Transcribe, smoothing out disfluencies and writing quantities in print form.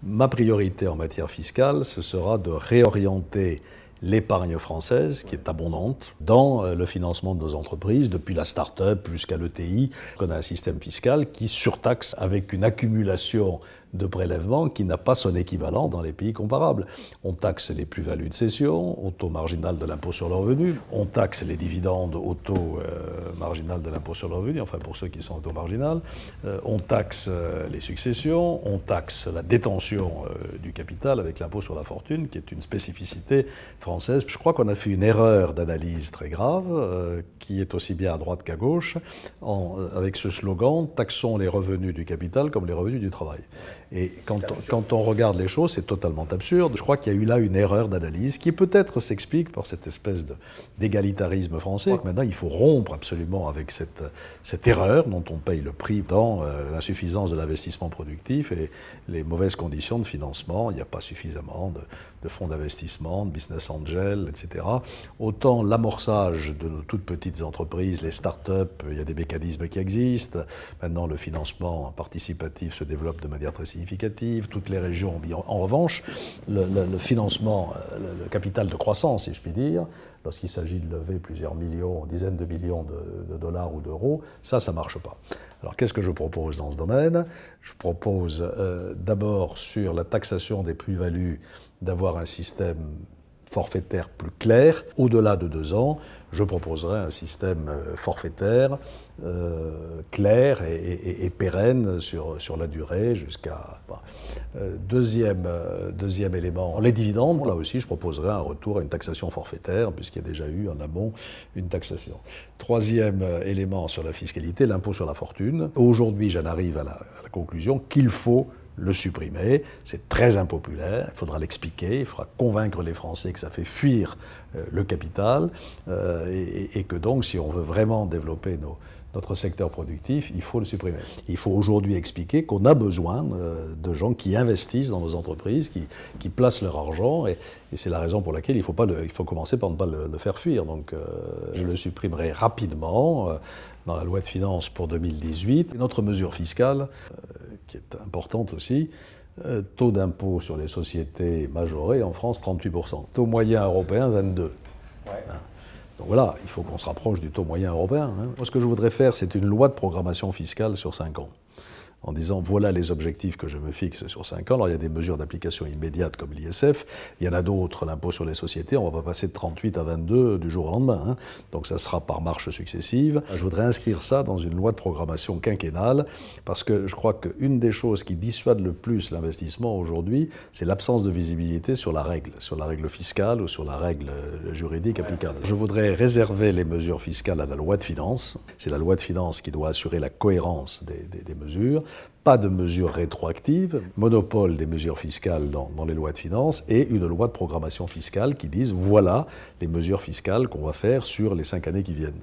Ma priorité en matière fiscale, ce sera de réorienter l'épargne française, qui est abondante, dans le financement de nos entreprises, depuis la start-up jusqu'à l'ETI. On a un système fiscal qui surtaxe avec une accumulation de prélèvements qui n'a pas son équivalent dans les pays comparables. On taxe les plus-values de cession au taux marginal de l'impôt sur le revenu. On taxe les dividendes au taux marginal de l'impôt sur le revenu, enfin pour ceux qui sont au taux marginal. On taxe les successions, on taxe la détention du capital avec l'impôt sur la fortune, qui est une spécificité française. Je crois qu'on a fait une erreur d'analyse très grave, qui est aussi bien à droite qu'à gauche, avec ce slogan « Taxons les revenus du capital comme les revenus du travail ». Et quand on regarde les choses, c'est totalement absurde. Je crois qu'il y a eu là une erreur d'analyse qui peut-être s'explique par cette espèce d'égalitarisme français. Maintenant, il faut rompre absolument avec cette erreur dont on paye le prix dans l'insuffisance de l'investissement productif et les mauvaises conditions de financement. Il n'y a pas suffisamment de fonds d'investissement, de business angels, etc. Autant l'amorçage de nos toutes petites entreprises, les start-up, il y a des mécanismes qui existent. Maintenant, le financement participatif se développe de manière très significative. Toutes les régions, en revanche, le financement, le capital de croissance, si je puis dire, lorsqu'il s'agit de lever plusieurs millions, dizaines de millions de dollars ou d'euros, ça ne marche pas. Alors qu'est-ce que je propose dans ce domaine? Je propose d'abord sur la taxation des plus-values d'avoir un système forfaitaire plus clair. Au-delà de 2 ans, je proposerai un système forfaitaire clair et pérenne sur la durée jusqu'à... Deuxième élément, les dividendes. Là aussi, je proposerai un retour à une taxation forfaitaire, puisqu'il y a déjà eu en amont une taxation. Troisième élément sur la fiscalité, l'impôt sur la fortune. Aujourd'hui, j'en arrive à la conclusion qu'il faut le supprimer. C'est très impopulaire, il faudra l'expliquer, il faudra convaincre les Français que ça fait fuir le capital et que donc, si on veut vraiment développer notre secteur productif, il faut le supprimer. Il faut aujourd'hui expliquer qu'on a besoin de gens qui investissent dans nos entreprises, qui placent leur argent, et c'est la raison pour laquelle il faut commencer par ne pas le faire fuir. Donc je le supprimerai rapidement dans la loi de finances pour 2018. Une autre mesure fiscale qui est importante aussi, taux d'impôt sur les sociétés majoré en France 38%. Taux moyen européen 22%. Ouais. Donc voilà, il faut qu'on se rapproche du taux moyen européen. Moi, ce que je voudrais faire, c'est une loi de programmation fiscale sur 5 ans. En disant, voilà les objectifs que je me fixe sur 5 ans. Alors, il y a des mesures d'application immédiate comme l'ISF. Il y en a d'autres, l'impôt sur les sociétés. On ne va pas passer de 38 à 22 du jour au lendemain. Donc, ça sera par marche successive. Je voudrais inscrire ça dans une loi de programmation quinquennale parce que je crois qu'une des choses qui dissuade le plus l'investissement aujourd'hui, c'est l'absence de visibilité sur la règle fiscale ou sur la règle juridique applicable. Je voudrais réserver les mesures fiscales à la loi de finances. C'est la loi de finances qui doit assurer la cohérence des mesures. Pas de mesures rétroactives, monopole des mesures fiscales dans les lois de finances et une loi de programmation fiscale qui dise voilà les mesures fiscales qu'on va faire sur les 5 années qui viennent.